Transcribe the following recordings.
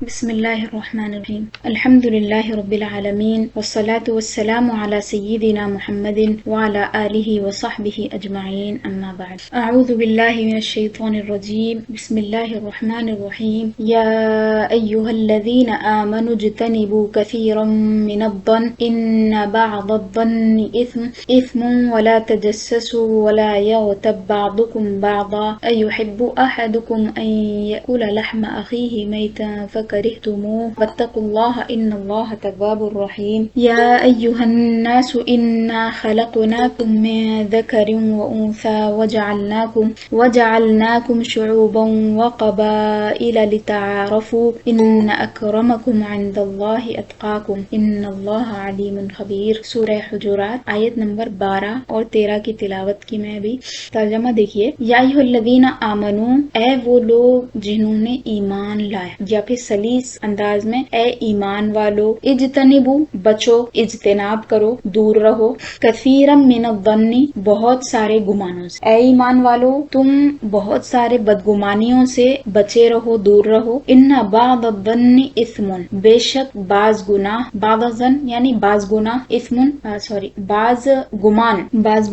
بسم اللہ الرحمن الرحیم الحمد للہ رب العالمین والصلاة والسلام علی سیدنا محمد وعلی آلہ وصحبہ اجمعین اما بعد اعوذ باللہ من الشیطان الرجیم بسم اللہ الرحمن الرحیم یا ایہا الذین آمنوا اجتنبوا کثیرا من الظن ان بعض الظن اثم ولا تجسسوا ولا یغتب بعضکم بعضا ایحب احدکم ان یأکل لحم اخیہ میتا فكرهتموه واتقوا الله إن الله تواب رحيم يا أيها الناس إنا خلقناكم من ذكر وأنثى وجعلناكم شعوبا وقبائل لتعارفوا إن أكرمكم عند الله أتقاكم إن الله عليم خبير سورہ حجرات آیت نمبر 12 اور 13 کی تلاوت کی میں بھی ترجمہ دیکھیے یا ایھا الذین آمنو اے وہ لوگ جنہوں نے ایمان لایا یا پھر سلیس انداز میں اے ایمان والو اجتنبو بچو اجتناب کرو دور رہو کثیرا من الظن بہت سارے گمانوں سے اے ایمان والو تم بہت سارے بدگمانیوں سے بچے رہو دور رہو ان بعض الظن اثم بے شک بعض گناہ بعض الظن یعنی بعض گناہ بعض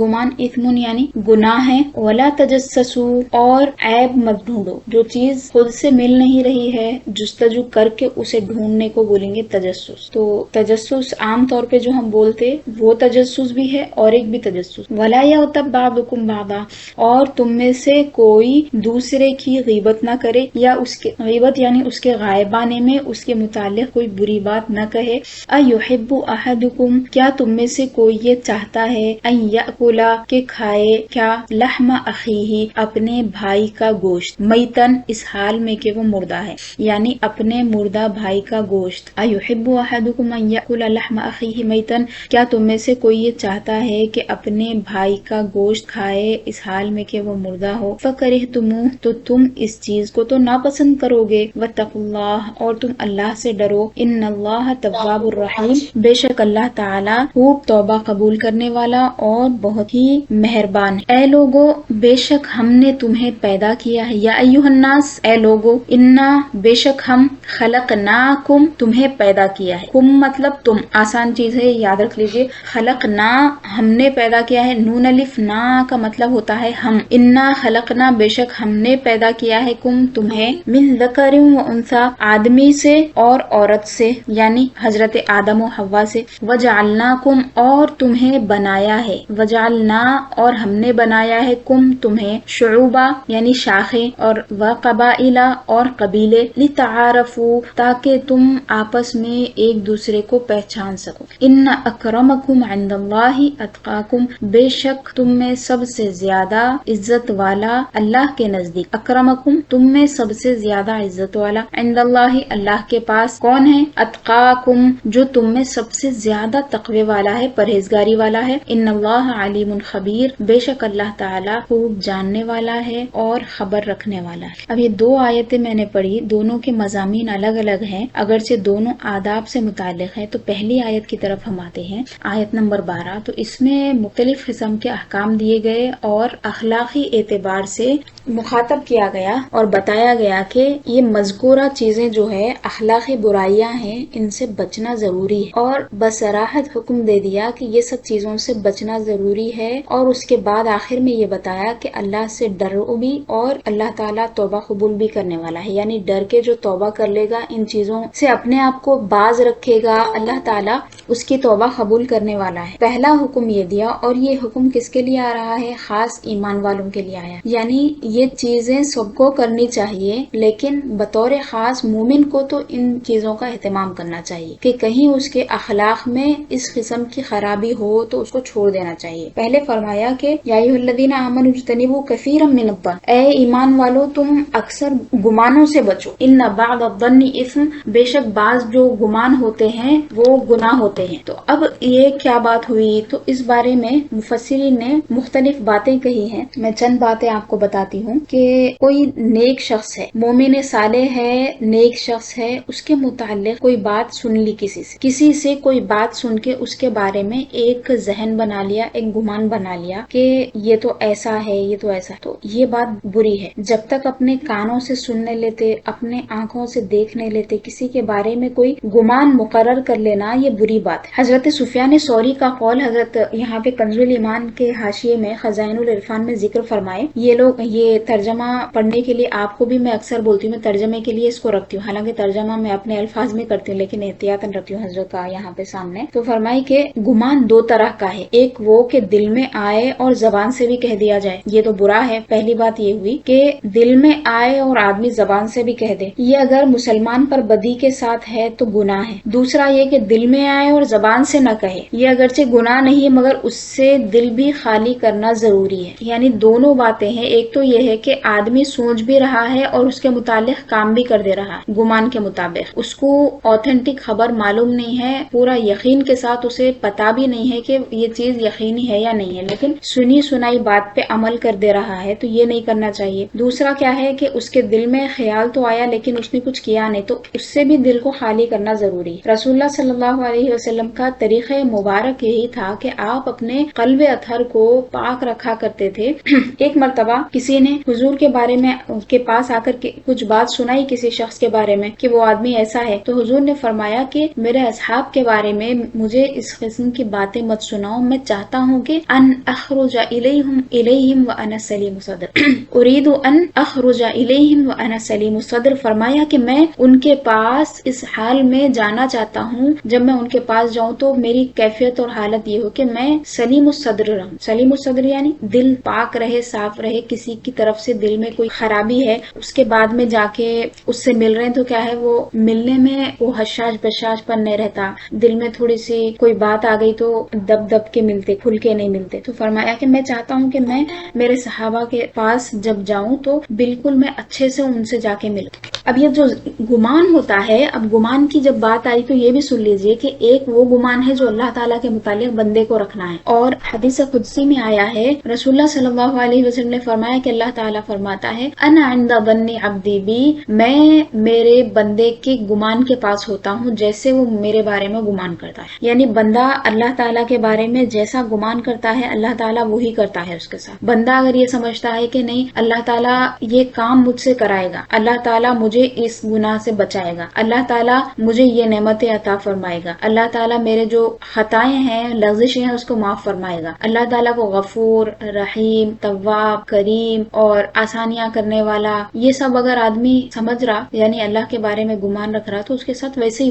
گمان اثم یعنی گناہ ہے ولا تجسسوا اور عیب مت ڈھونڈو جو چیز خود سے مل نہیں رہی ہے جستجو کر کے اسے ڈھونڈنے کو بولیں گے تجسس. تو تجسس عام طور پہ جو ہم بولتے وہ تجسس بھی ہے اور ایک بھی تجسس. ولا یغتب بعضکم بعضا اور تم میں سے کوئی دوسرے کی غیبت نہ کرے یا اس کے غیبت یعنی اس کے غائب آنے میں اس کے متعلق کوئی بری بات نہ کہے. ایحب احدکم کیا تم میں سے کوئی یہ چاہتا ہے ان یأکل کہ کھائے کیا لحم اخیہ اپنے بھائی کا گوشت میتن اس حال میں کہ وہ مردہ ہے یعنی اپنے مردہ بھائی کا گوشت. ایحب احدکم ان یأکل لحم اخیہ میتن کیا تم میں سے کوئی یہ چاہتا ہے کہ اپنے بھائی کا گوشت کھائے اس حال میں کہ وہ مردہ ہو. فکرہتموہ تو تم اس چیز کو تو ناپسند کرو گے. واتقوا اللہ اور تم اللہ سے ڈرو. ان اللہ تواب الرحیم بے شک اللہ تعالی خوب توبہ قبول کرنے والا اور بہت ہی مہربان ہے. اے لوگو بے شک ہم نے تمہیں پیدا کیا ہے. یا ایھا الناس اے لوگو انا بے شک ہم خلقناکم تمہیں پیدا کیا ہے. کم مطلب تم آسان چیز ہے یاد رکھ لیجئے. خلقنا ہم نے پیدا کیا ہے. نون الف نا کا مطلب ہوتا ہے ہم. انا خلقنا بے شک ہم نے پیدا کیا ہے کم تمہیں من ذکر و انثی آدمی سے اور عورت سے یعنی حضرت آدم و حوا سے. وجعلناکم اور تمہیں بنایا ہے. وجعلنا اور ہم نے بنایا ہے کم تمہیں شعوبا یعنی شاخیں اور وقبائل اور قبیلے لتعارفوا تاکہ تم آپس میں ایک دوسرے کو پہچان سکو. ان اکرمکم عند اللہ اتقاکم بے شک تم میں سب سے زیادہ عزت والا اللہ کے نزدیک. اکرمکم تم میں سب سے زیادہ عزت والا عند اللہ اللہ کے پاس کون ہے. اتقاکم جو تم میں سب سے زیادہ تقوی والا ہے پرہیزگاری والا ہے. ان اللہ علیم خبیر بے شک اللہ تعالی خوب جاننے والا ہے اور خبر رکھنے والا ہے. اب یہ دو آیتیں میں نے پڑھی دونوں کے مضامین الگ الگ ہیں اگرچہ دونوں آداب سے متعلق ہیں. تو پہلی آیت کی طرف ہم آتے ہیں آیت نمبر 12. تو اس میں مختلف قسم کے احکام دیے گئے اور اخلاقی اعتبار سے مخاطب کیا گیا اور بتایا گیا کہ یہ مذکورہ چیزیں جو ہے اخلاقی برائیاں ہیں ان سے بچنا ضروری ہے اور بصراحت حکم دے دیا کہ یہ سب چیزوں سے بچنا ضروری ہے. اور اس کے بعد آخر میں یہ بتایا کہ اللہ سے ڈرو بھی اور اللہ تعالیٰ توبہ قبول بھی کرنے والا ہے. یعنی ڈر کے جو توبہ کر لے گا ان چیزوں سے اپنے آپ کو باز رکھے گا اللہ تعالیٰ اس کی توبہ قبول کرنے والا ہے. پہلا حکم یہ دیا اور یہ حکم کس کے لیے آ رہا ہے. خاص ایمان والوں کے لیے آیا. یعنی یہ چیزیں سب کو کرنی چاہیے لیکن بطور خاص مومن کو تو ان چیزوں کا اہتمام کرنا چاہیے کہ کہیں اس کے اخلاق میں اس قسم کی خرابی ہو تو اس کو چھوڑ دینا چاہیے. پہلے فرمایا کہ یا ایھا الذین آمنوا اجتنبوا کثیرا من الظن اے ایمان والو تم اکثر گمانوں سے بچو. ان بعض الظن اثم بے شک بعض جو گمان ہوتے ہیں وہ گناہ ہوتے ہیں. تو اب یہ کیا بات ہوئی تو اس بارے میں مفسرین نے مختلف باتیں کہی ہیں. میں چند باتیں آپ کو بتاتی ہوں. ہوں کہ کوئی نیک شخص ہے، مومن صالح ہے، نیک شخص ہے، اس کے متعلق کوئی بات سن لی کسی سے کوئی بات سن کے اس کے بارے میں ایک ذہن بنا لیا، ایک گمان بنا لیا کہ یہ تو ایسا ہے، یہ تو ایسا، تو یہ بات بری ہے۔ جب تک اپنے کانوں سے سننے لیتے، اپنے آنکھوں سے دیکھنے لیتے، کسی کے بارے میں کوئی گمان مقرر کر لینا، یہ بری بات ہے۔ حضرت سفیان ثوری کا قول حضرت یہاں پہ کنز الایمان کے حاشیے میں خزائن العرفان میں ذکر فرمائے۔ یہ لوگ یہ ترجمہ پڑھنے کے لیے آپ کو بھی میں اکثر بولتی ہوں، میں ترجمے کے لیے اس کو رکھتی ہوں، حالانکہ ترجمہ میں اپنے الفاظ میں کرتی ہوں لیکن احتیاطاً رکھتی ہوں حضرت کا یہاں پہ سامنے۔ تو فرمائی کہ گمان دو طرح کا ہے، ایک وہ کہ دل میں آئے اور زبان سے بھی کہہ دیا جائے، یہ تو برا ہے۔ پہلی بات یہ ہوئی کہ دل میں آئے اور آدمی زبان سے بھی کہہ دے، یہ اگر مسلمان پر بدی کے ساتھ ہے تو گناہ ہے۔ دوسرا یہ کہ دل میں آئے اور زبان سے نہ کہے، یہ اگرچہ گناہ نہیں ہے مگر اس سے دل بھی خالی کرنا ضروری ہے۔ یعنی دونوں باتیں ہیں، ایک تو یہ ہے کہ آدمی سوچ بھی رہا ہے اور اس کے متعلق کام بھی کر دے رہا ہے گمان کے مطابق، اس کو آتھینٹک خبر معلوم نہیں ہے، پورا یقین کے ساتھ اسے پتا بھی نہیں ہے کہ یہ چیز یقینی ہے یا نہیں ہے، لیکن سنی سنائی بات پہ عمل کر دے رہا ہے، تو یہ نہیں کرنا چاہیے۔ دوسرا کیا ہے کہ اس کے دل میں خیال تو آیا لیکن اس نے کچھ کیا نہیں، تو اس سے بھی دل کو خالی کرنا ضروری ہے۔ رسول اللہ صلی اللہ علیہ وسلم کا طریقہ مبارک یہی تھا کہ آپ اپنے قلب اطہر کو پاک رکھا کرتے تھے۔ ایک مرتبہ کسی نے حضور کے بارے میں اس کے پاس آ کر کے کچھ بات سنائی کسی شخص کے بارے میں کہ وہ آدمی ایسا ہے، تو حضور نے فرمایا کہ میرے اصحاب کے بارے میں مجھے اس قسم کی باتیں مت سناؤ، میں چاہتا ہوں کہ ان اخرج الیہم وانا سلیم صدر اريد ان اخرج الیہم وانا سلیم صدر، فرمایا کہ میں ان کے پاس اس حال میں جانا چاہتا ہوں، جب میں ان کے پاس جاؤں تو میری کیفیت اور حالت یہ ہو کہ میں سلیم الصدر رہوں۔ سلیم الصدر یعنی دل پاک رہے، صاف رہے، کسی کی طرف سے دل میں کوئی خرابی ہے اس کے بعد میں جا کے اس سے مل رہے ہیں تو کیا ہے، وہ ملنے میں وہ حشاش بشاش پن نہیں رہتا، دل میں تھوڑی سی کوئی بات آ گئی تو دب دب کے ملتے، کھل کے نہیں ملتے۔ تو فرمایا کہ میں چاہتا ہوں کہ میں میرے صحابہ کے پاس جب جاؤں تو بالکل میں اچھے سے ان سے جا کے ملوں۔ اب یہ جو گمان ہوتا ہے، اب گمان کی جب بات آئی تو یہ بھی سن لیجئے کہ ایک وہ گمان ہے جو اللہ تعالیٰ کے متعلق بندے کو رکھنا ہے، اور حدیث قدسی میں آیا ہے، رسول اللہ صلی اللہ علیہ وسلم نے فرمایا کہ اللہ تعالیٰ فرماتا ہے انا عند ظن عبدی بی، میں میرے بندے کے گمان کے پاس ہوتا ہوں جیسے وہ میرے بارے میں گمان کرتا ہے۔ یعنی بندہ اللہ تعالیٰ کے بارے میں جیسا گمان کرتا ہے اللہ تعالیٰ وہی کرتا ہے اس کے ساتھ۔ بندہ اگر یہ سمجھتا ہے کہ نہیں اللہ تعالیٰ یہ کام مجھ سے کرائے گا، اللہ تعالیٰ مجھے اس گناہ سے بچائے گا، اللہ تعالیٰ مجھے یہ نعمتیں عطا فرمائے گا، اللہ تعالیٰ میرے جو خطائیں ہیں، لغزشیں ہیں، اس کو معاف فرمائے گا، اللہ تعالیٰ کو غفور، رحیم، تواب، کریم اور آسانیاں کرنے والا، یہ سب اگر آدمی سمجھ رہا یعنی اللہ کے بارے میں گمان رکھ رہا تو اس کے ساتھ ویسے ہی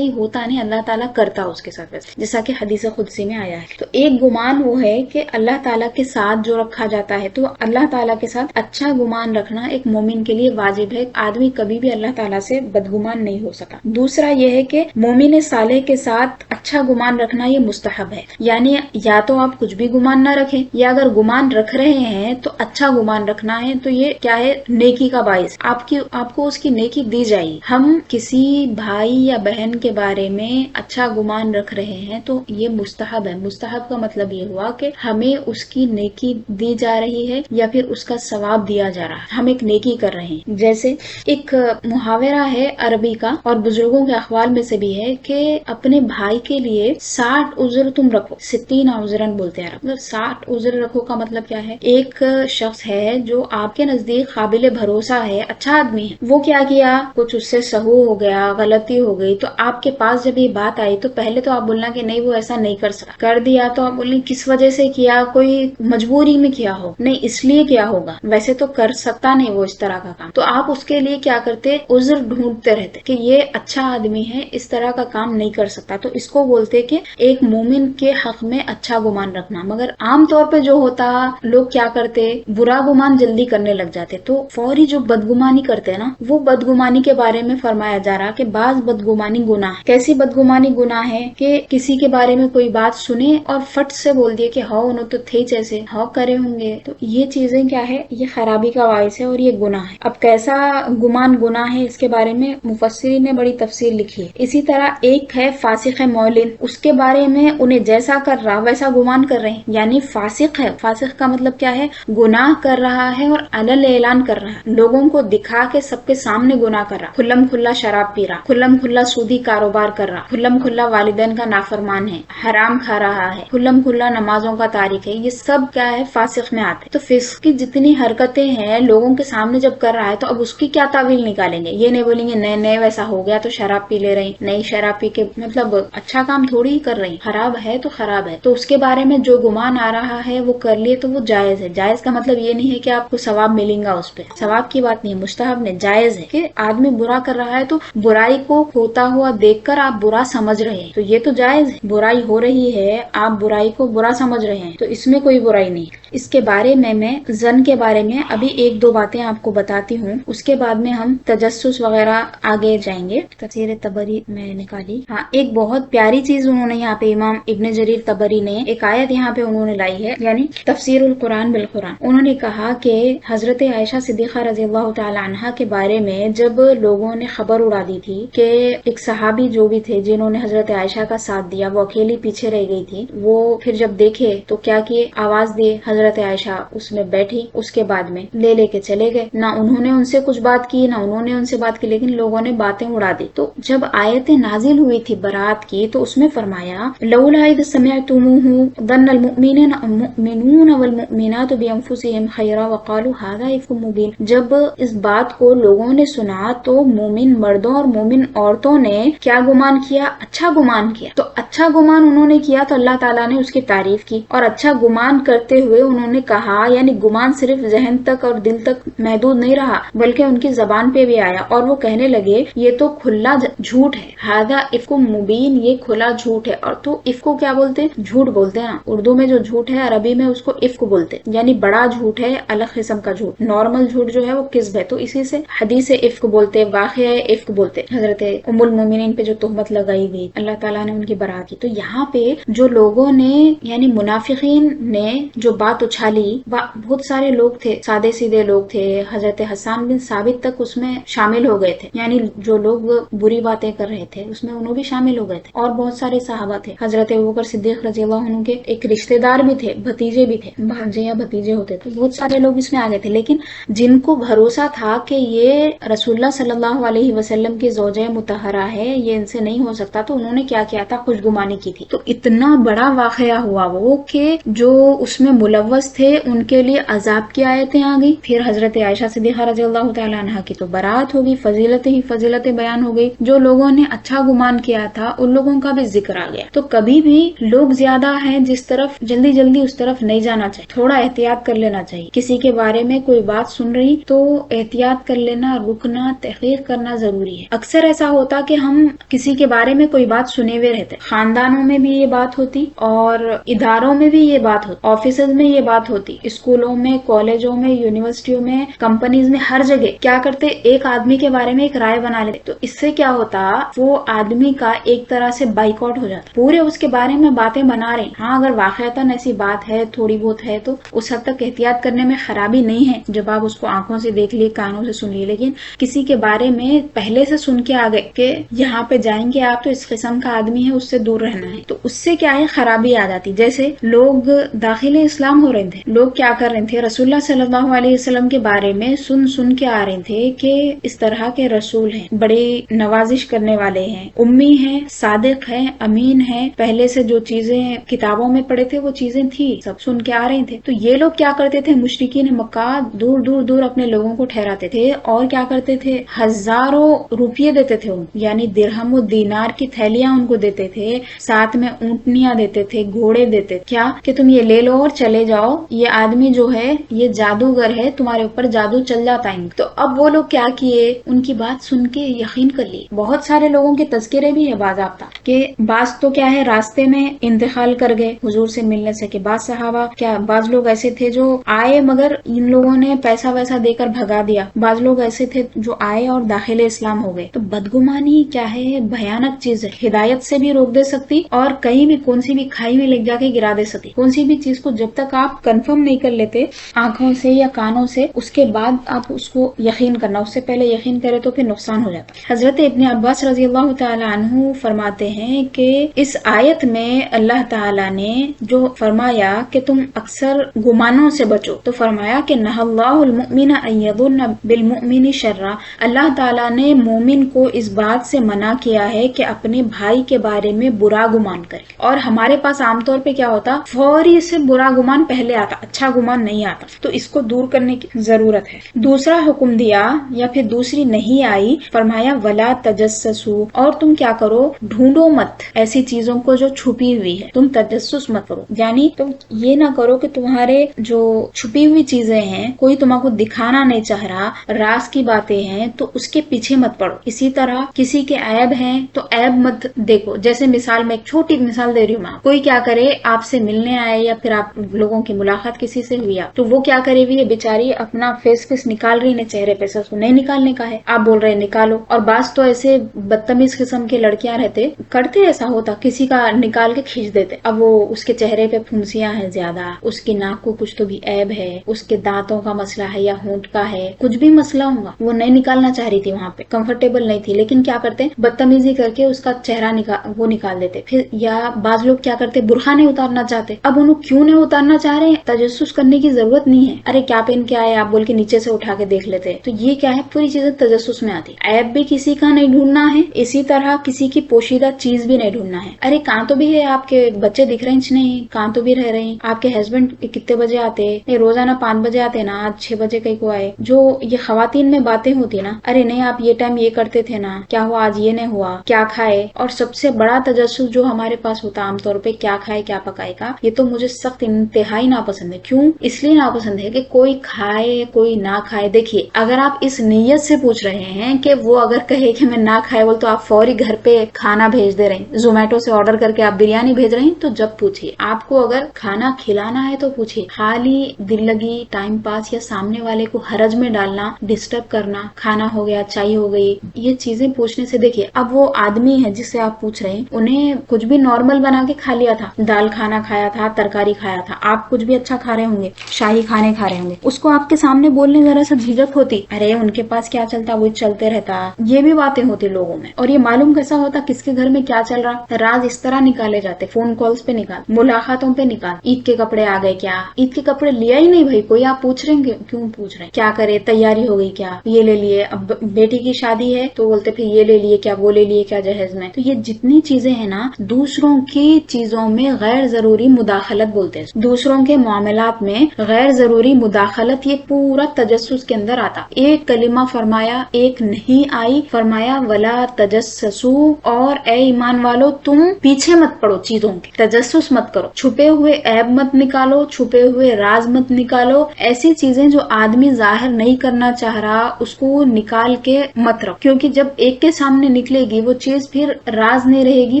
ہوتا نہیں، اللہ تعالیٰ کرتا اس کے ساتھ ویسے، جیسا کہ حدیث قدسی میں آیا ہے۔ تو ایک گمان وہ ہے کہ اللہ تعالیٰ کے ساتھ جو رکھا جاتا ہے، تو اللہ تعالیٰ کے ساتھ اچھا گمان رکھنا ایک مومن کے لیے واجب ہے، آدمی کبھی بھی اللہ تعالیٰ سے بدگمان نہیں ہو سکا۔ دوسرا یہ ہے کہ مومن صالح کے ساتھ اچھا گمان رکھنا یہ مستحب ہے، یعنی یا تو آپ کچھ بھی گمان نہ رکھیں، یا اگر گمان رکھ رہے ہیں تو اچھا گمان رکھنا ہے، تو یہ کیا ہے، نیکی کا باعث، آپ کو اس کی نیکی دی جائے گی۔ ہم کسی بھائی یا بہن کے بارے میں اچھا گمان رکھ رہے ہیں تو یہ مستحب ہے۔ مستحب کا مطلب یہ ہوا کہ ہمیں اس کی نیکی دی جا رہی ہے یا پھر اس کا ثواب دیا جا رہا ہے، ہم ایک نیکی کر رہے ہیں۔ جیسے ایک محاورہ ہے عربی کا اور بزرگوں کے اقوال میں سے بھی ہے کہ اپنے بھائی کے لیے 60 عذر تم رکھو، 60 عذرن بولتے ہیں، مطلب 60 عذر رکھو کا مطلب کیا ہے، ایک شخص ہے جو آپ کے نزدیک قابل بھروسہ ہے، اچھا آدمی ہے، وہ کیا کیا، کچھ اس سے سہو ہو گیا، غلطی ہو گئی، تو آپ کے پاس جب یہ بات آئی تو پہلے تو آپ بولنا کہ نہیں وہ ایسا نہیں کر سکتا، کر دیا تو آپ بولیں کس وجہ سے کیا، کوئی مجبوری میں کیا ہو، نہیں اس لیے کیا ہوگا، ویسے تو کر سکتا نہیں وہ اس طرح کا کام، تو آپ اس کے لیے کیا کرتے، عذر ڈھونڈتے رہتے کہ یہ اچھا آدمی ہے، اس طرح کا کام نہیں کر سکتا، تو اس کو بولتے کہ ایک مومن کے حق میں اچھا گمان رکھنا۔ مگر عام طور پہ جو ہوتا لوگ کیا کرتے، برا گمان جلدی کرنے لگ جاتے، تو فوری جو بدگمانی کرتے ہیں نا، وہ بدگمانی کے بارے میں فرمایا جا رہا کہ بعض بدگمانی گناہ، کیسی بدگمانی گناہ ہے کہ کسی کے بارے میں کوئی بات سنے اور فٹ سے بول دیے کہ ہاں انہوں تو تھے جیسے ہاں کرے ہوں گے، تو یہ چیزیں کیا ہے، یہ خرابی کا باعث ہے اور یہ گناہ ہے۔ اب کیسا گمان گناہ ہے اس کے بارے میں مفسرین نے بڑی تفسیر لکھی ہے۔ اسی طرح ایک ہے فاسق معلن، اس کے بارے میں انہیں جیسا کر رہا ویسا گمان کر رہے ہیں، یعنی فاسق ہے، فاسق کا مطلب کیا ہے، گناہ کر کر رہا ہے اور علل اعلان کر رہا ہے، لوگوں کو دکھا کے سب کے سامنے گناہ کر رہا، کھلم کھلا شراب پی رہا، کھلم کھلا سودی کاروبار کر رہا، کھلم کھلا والدین کا نافرمان ہے، حرام کھا رہا ہے، کھلم کھلا نمازوں کا تارک ہے، یہ سب کیا ہے؟ فاسق میں آتے ہیں۔ تو فسق کی جتنی حرکتیں ہیں لوگوں کے سامنے جب کر رہا ہے تو اب اس کی کیا تعویل نکالیں گے؟ یہ نہیں بولیں گے نئے نئے ویسا ہو گیا تو شراب پی لے رہی، نئی شراب پی کے مطلب اچھا کام تھوڑی ہی کر رہی، خراب ہے تو خراب ہے، تو اس کے بارے میں جو گمان آ رہا ہے وہ کر لیے تو وہ جائز ہے۔ جائز کا مطلب یہ نہیں ہے کہ آپ کو ثواب ملیں گا، اس پہ ثواب کی بات نہیں ہے، مستحب نے جائز ہے کہ آدمی برا کر رہا ہے تو برائی کو ہوتا ہوا دیکھ کر آپ برا سمجھ رہے ہیں تو یہ تو جائز ہے، برائی ہو رہی ہے آپ برائی کو برا سمجھ رہے ہیں تو اس میں کوئی برائی نہیں۔ اس کے بارے میں زن کے بارے میں ابھی ایک دو باتیں آپ کو بتاتی ہوں، اس کے بعد میں ہم تجسس وغیرہ آگے جائیں گے۔ تفسیر تبری میں نکالی، ہاں ایک بہت پیاری چیز انہوں نے یہاں پہ امام ابن جریر تبری نے ایک آیت یہاں پہ انہوں نے لائی ہے، یعنی تفسیر القرآن بالقرآن۔ انہوں نے کہا کہ حضرت عائشہ صدیقہ رضی اللہ تعالی عنہا کے بارے میں جب لوگوں نے خبر اڑا دی تھی کہ ایک صحابی جو بھی تھے جنہوں نے حضرت عائشہ کا ساتھ دیا وہ اکیلی پیچھے رہ گئی تھی، وہ پھر جب دیکھے تو کیا کیے؟ آواز دی، حضرت عائشہ اس میں بیٹھی، اس کے بعد میں لے کے چلے گئے، نہ انہوں نے ان سے کچھ بات کی نہ انہوں نے ان سے بات کی، لیکن لوگوں نے باتیں اڑا دی۔ تو جب آیتیں نازل ہوئی تھی برات کی تو اس میں فرمایا لولا اذ سمعتموه ظن المؤمنون والمؤمنات بانفسهم خیرا وقالوا هذا افک مبین، جب اس بات کو لوگوں نے سنا تو مومن مردوں اور مومن عورتوں نے کیا گمان کیا؟ اچھا گمان کیا۔ تو اچھا گمان انہوں نے کیا تو اللہ تعالیٰ نے اس کی تعریف کی، اور اچھا گمان کرتے ہوئے انہوں نے کہا، یعنی گمان صرف ذہن تک اور دل تک محدود نہیں رہا بلکہ ان کی زبان پہ بھی آیا، اور وہ کہنے لگے یہ تو کھلا جھوٹ ہے، ہذا افک مبین، یہ کھلا جھوٹ ہے۔ اور تو افک کو کیا بولتے؟ جھوٹ بولتے ہیں نا، اردو میں جو جھوٹ ہے عربی میں اس کو افک بولتے، یعنی بڑا جھوٹ ہے، الگ قسم کا جھوٹ۔ نارمل جھوٹ جو ہے وہ کذب ہے، تو اسی سے حدیث افک بولتے، واقعہ افک بولتے۔ حضرت ام المومنین پہ جو تہمت لگائی گئی اللہ تعالیٰ نے ان کی برات کی، تو یہاں پہ جو لوگوں نے یعنی منافقین نے جو بات اچھالی، بہت سارے لوگ تھے، سادے سیدھے لوگ تھے، حضرت حسان بن ثابت تک اس میں شامل ہو گئے تھے، یعنی جو لوگ بری باتیں کر رہے تھے اس میں انہوں بھی شامل ہو گئے تھے، اور بہت سارے صحابہ تھے، حضرت ابوبکر صدیق رضی اللہ عنہ کے ایک رشتہ دار بھی تھے، بھتیجے بھی تھے، بھانجے یا بھتیجے ہوتے تھے، بہت سارے لوگ اس میں آ گئے تھے، لیکن جن کو بھروسہ تھا کہ یہ رسول اللہ صلی اللہ علیہ وسلم کی زوجہ مطہرہ ہے، یہ ان سے نہیں ہو سکتا، تو انہوں نے کیا کیا تھا؟ خوش گمانی کی تھی۔ تو اتنا بڑا واقعہ ہوا وہ کہ جو اس میں ملوث تھے ان کے لیے عذاب کی آیتیں آ گئی، پھر حضرت عائشہ صدیقہ رضی اللہ تعالی عنہا کی تو برات ہوگی، فضیلت ہی فضیلت بیان ہو گئی، جو لوگوں نے اچھا گمان کیا تھا ان لوگوں کا بھی ذکر آ گیا۔ تو کبھی بھی لوگ زیادہ ہیں جس طرف جلدی جلدی اس طرف نہیں جانا چاہیے، تھوڑا احتیاط کر لینا چاہیے، کسی کے بارے میں کوئی بات سن رہی تو احتیاط کر لینا، رکنا، تحقیق کرنا ضروری ہے۔ اکثر ایسا ہوتا کہ ہم کسی کے بارے میں کوئی بات سنے ہوئے رہتے، خاندانوں میں بھی یہ بات ہوتی اور اداروں میں بھی یہ بات ہوتی، آفیسز میں یہ بات ہوتی، اسکولوں میں، کالجوں میں، یونیورسٹیوں میں، کمپنیز میں، ہر جگہ کیا کرتے؟ ایک آدمی کے بارے میں ایک رائے بنا لیتے، تو اس سے کیا ہوتا؟ وہ آدمی کا ایک طرح سے بائیکاٹ ہو جاتا، پورے اس کے بارے میں باتیں بنا رہے ہیں۔ ہاں اگر واقعتاً ایسی بات ہے تھوڑی بہت ہے تو اس حد تک احتیاط کرنے میں خرابی نہیں ہے جب آپ اس کو آنکھوں سے دیکھ لیے، کانوں سے سن لیے، لیکن کسی کے بارے میں پہلے سے سن کے آگے کہ یہاں پہ جائیں گے آپ تو اس قسم کا آدمی ہے، اس سے دور رہنا ہے، تو اس سے کیا ہے؟ خرابی آ جاتی۔ جیسے لوگ داخل اسلام ہو رہے تھے، لوگ کیا کر رہے تھے؟ رسول اللہ صلی اللہ علیہ وسلم کے بارے میں سن کے آ رہے تھے کہ اس طرح کے رسول ہیں، بڑی نوازش کرنے والے ہیں، امی ہیں، صادق ہیں، امین ہیں، پہلے سے جو چیزیں کتابوں میں پڑھے تھے وہ چیزیں تھی، سب سن کے آ رہے تھے۔ تو یہ لوگ کیا کرتے تھے؟ مشرکین مکہ دور دور دور اپنے لوگوں کو ٹھہراتے تھے، اور کیا کرتے تھے؟ ہزاروں روپیے دیتے تھے ان، یعنی درہم و دینار کی تھیلیاں ان کو دیتے تھے، ساتھ میں اونٹنیاں دیتے تھے، گھوڑے دیتے تھے، کیا کہ تم یہ لے لو اور چلے جاؤ، یہ آدمی جو ہے یہ جادوگر ہے، تمہارے اوپر جادو چل جاتا ہے۔ تو اب وہ لوگ کیا کیے؟ ان کی بات سن کے یقین کر لیے۔ بہت سارے لوگوں کے تذکرے بھی ہے باضابطہ کہ بعض تو کیا ہے راستے میں انتقال کر گئے حضور سے ملنے سے، کہ بعض صحابہ کیا بعض لوگ ایسے تھے جو آئے مگر ان لوگوں نے پیسہ ویسا دے کر بھگا دیا، بعض لوگ ایسے تھے جو آئے اور داخل اسلام ہو گئے۔ تو بدگمانی کیا ہے؟ بھیانک چیز ہے، ہدایت سے بھی روک دے سکتی اور کہیں بھی کون سی بھی کھائی میں لے جا کے گرا دے سکتی۔ کون سی بھی چیز کو جب تک آپ کنفرم نہیں کر لیتے آنکھوں سے یا کانوں سے، اس کے بعد آپ اس کو یقین کرنا، اس سے پہلے یقین کرے تو پھر نقصان ہو جاتا ہے۔ حضرت ابن عباس رضی اللہ تعالی عنہ فرماتے ہیں کہ اس آیت میں اللہ تعالی نے جو فرمایا کہ تم اکثر گمانوں سے بچو، تو فرمایا کہ نہى اللہ المؤمن ان يظن بالمؤمن شرا، اللہ تعالیٰ نے مومن کو اس بات سے منع کیا ہے کہ اپنے بھائی کے بارے میں برا گمان کرے۔ اور ہمارے پاس عام طور پہ کیا ہوتا، فوری سے برا گمان پہلے آتا، اچھا گمان نہیں آتا، تو اس کو دور کرنے کی ضرورت ہے۔ دوسرا حکم دیا یا پھر دوسری نہیں آئی، فرمایا ولا تجسسوا، اور تم کیا کرو، ڈھونڈو مت ایسی چیزوں کو جو چھپی ہوئی ہے، تم تجسس مت کرو، یعنی تم یہ نہ کرو کہ تمہارے جو چھپی ہوئی چیزیں ہیں کوئی تمہیں کو دکھانا نہیں چاہ رہا، راز کی باتیں ہیں تو اس کے پیچھے مت پڑو۔ اسی طرح کسی کے عیب ہیں تو عیب مت دیکھو، جیسے مثال میں ایک چھوٹی مثال دے رہی ہوں، کوئی کیا کرے، آپ سے ملنے آئے یا پھر آپ لوگوں کی ملاقات کسی سے ہوئی تو وہ کیا کرے ہوئی ہے بیچاری، اپنا فیس نکال رہی ہے چہرے پہ سے، اس کو نہیں نکالنے کا ہے، آپ بول رہے نکالو۔ اور بعض تو ایسے بدتمیز قسم کے لڑکیاں رہتے کرتے، ایسا ہوتا کسی کا نکال کے کھینچ دیتے، اب وہ اس کے چہرے پہ پھنسیاں ہیں زیادہ، اس کی ناک کو کچھ تو بھی عیب ہے، اس کے دانتوں کا مسئلہ ہے یا ہونٹ کا ہے، کچھ بھی مسئلہ ہوگا، وہ نہیں نکالنا چاہ رہی تھی، وہاں پہ کمفرٹیبل نہیں تھی، لیکن کیا کرتے بدتمیزی کر کے اس کا چہرہ وہ نکال دیتے۔ پھر یا بعض لوگ کیا کرتے برقع نہیں اتارنا چاہتے، اب انہوں کیوں نہیں اتارنا چاہ رہے ہیں، تجسس کرنے کی ضرورت نہیں ہے، ارے کیا پہن کے آئے آپ بول کے نیچے سے اٹھا کے دیکھ لیتے، تو یہ کیا ہے، پوری چیزیں تجسس میں آتی۔ عیب بھی کسی کا نہیں ڈھونڈنا ہے، اسی طرح کسی کی پوشیدہ چیز بھی نہیں ڈھونڈنا ہے، ارے کہاں تو بھی ہے، آپ کے بچے دکھ رہے ہیں نہیں، کہاں تو بھی رہ رہے ہیں، آپ کے ہسبینڈ کتنے بجے آتے، نہیں روزانہ 5 بجے آتے نا، آج 6 بجے کہیں کو آئے، جو یہ خواتین میں باتیں ہوتی نا، ارے نہیں آپ یہ ٹائم یہ کرتے تھے نا، کیا ہوا آج یہ نہیں ہوا، کیا کھائے۔ اور سب سے بڑا تجسس جو ہمارے پاس ہوتا عام طور پہ، کیا کھائے کیا پکائے کا، یہ تو مجھے سخت انتہائی ناپسند ہے۔ کیوں؟ اس لیے ناپسند ہے کہ کوئی کھائے کوئی نہ کھائے، دیکھیے اگر آپ اس نیت سے پوچھ رہے ہیں کہ وہ اگر کہے کہ میں نہ کھائے بول، تو آپ فوری گھر پہ کھانا بھیج دے رہے ہیں، زومیٹو سے آرڈر کر کے آپ بریانی بھیج رہے ہیں، تو جب پوچھیے، آپ کو اگر کھانا کھلانا ہے تو پوچھیے، خالی دل لگی ٹائم پاس یا سامنے والے کو حرج میں ڈالنا، ڈسٹرب کرنا، کھانا ہو گیا چائے ہو گئی، یہ چیزیں پوچھنے سے دیکھیے اب وہ آدمی ہے جس سے آپ پوچھ رہے ہیں، انہیں کچھ بھی نارمل بنا کے کھا لیا تھا، دال کھانا کھایا تھا، ترکاری کھایا تھا، آپ کچھ بھی اچھا کھا رہے ہوں گے، شاہی کھانے کھا رہے ہوں گے، اس کو آپ کے سامنے بولنے ذرا سا جھجک ہوتی، ارے ان کے پاس کیا چلتا وہ چلتے رہتا، یہ بھی باتیں ہوتی لوگوں میں۔ اور یہ معلوم کیسا ہوتا کس کے گھر میں کیا چل رہا، راز اس طرح نکالے جاتے، فون کالز پہ نکال، ملاقاتوں پہ نکال، عید کے کپڑے آ گئے کیا، عید کے کپڑے لیا ہی نہیں بھائی، کوئی آپ پوچھ رہے ہیں کیوں پوچھ رہے ہیں، کیا کرے تیاری ہو گئی کیا، یہ لے لیے، اب بیٹی کی شادی ہے تو بولتے پھر یہ لے لیے کیا، وہ لے لیے کیا جہیز میں۔ تو یہ جتنی چیزیں ہیں نا، دوسروں کی چیزوں میں غیر ضروری مداخلت بولتے ہیں، دوسروں کے معاملات میں غیر ضروری مداخلت، یہ پورا تجسس کے اندر آتا۔ ایک کلمہ فرمایا، ایک نہیں آئی، فرمایا ولا تجسسوا، اور اے ایمان والو تم پیچھے مت پڑو چیزوں کے، تجسس مت کرو، چھپے ہوئے عیب مت نکالو، چھپے ہوئے راز مت نکالو، ایسی چیزیں جو آدمی ظاہر نہیں کرنا چاہ رہا اس کو نکال کے مت رکھو، کیونکہ جب ایک کے سامنے نکلے گی وہ چیز پھر راز نہیں رہے گی،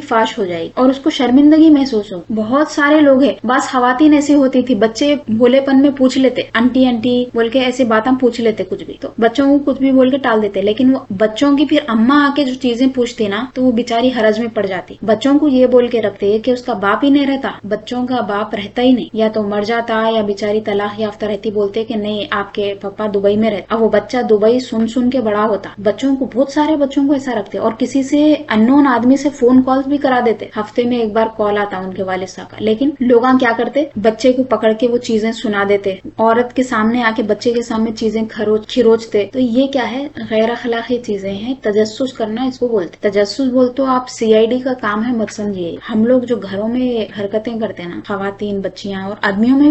فاش ہو جائے گی اور اس کو شرمندگی محسوس ہو۔ بہت سارے لوگ ہیں، بعض خواتین ایسی ہوتی تھی، بچے بھولے پن میں پوچھ لیتے، انٹی انٹی بول کے ایسی باتیں پوچھ لیتے، کچھ بھی تو بچوں کو کچھ بھی بول کے ٹال دیتے، لیکن وہ بچوں کی پھر اماں آ کے جو چیزیں پوچھتی نا تو وہ بیچاری حرج میں پڑ جاتی۔ بچوں کو یہ بول کے رکھتے کہ اس کا باپ ہی نہیں رہتا، بچوں کا باپ رہتا ہی نہیں، یا تو مر جاتا یا بیچاری طلاق یافتہ رہتی، بولتے کہ نہیں آپ کے پاپا دبئی میں رہتے، اب وہ بچہ دبئی سن کے بڑا ہوتا۔ بچوں کو بہت سارے بچوں کو ایسا رکھتے، اور کسی سے اننون آدمی سے فون کالز بھی کرا دیتے، ہفتے میں ایک بار کال آتا ان کے والد صاحب کا، لیکن لوگ کیا کرتے بچے کو پکڑ کے وہ چیزیں سنا دیتے، عورت کے سامنے آ کے بچے کے سامنے چیزیں کھروچتے، تو یہ کیا ہے، غیر اخلاقی چیزیں ہیں، تجسس کرنا اس کو بولتے۔ تجسس بولتے تو آپ CID کا کام ہے مت سمجھیے، ہم لوگ جو گھروں میں حرکتیں کرتے ہیں نا، خواتین بچیاں اور آدمیوں میں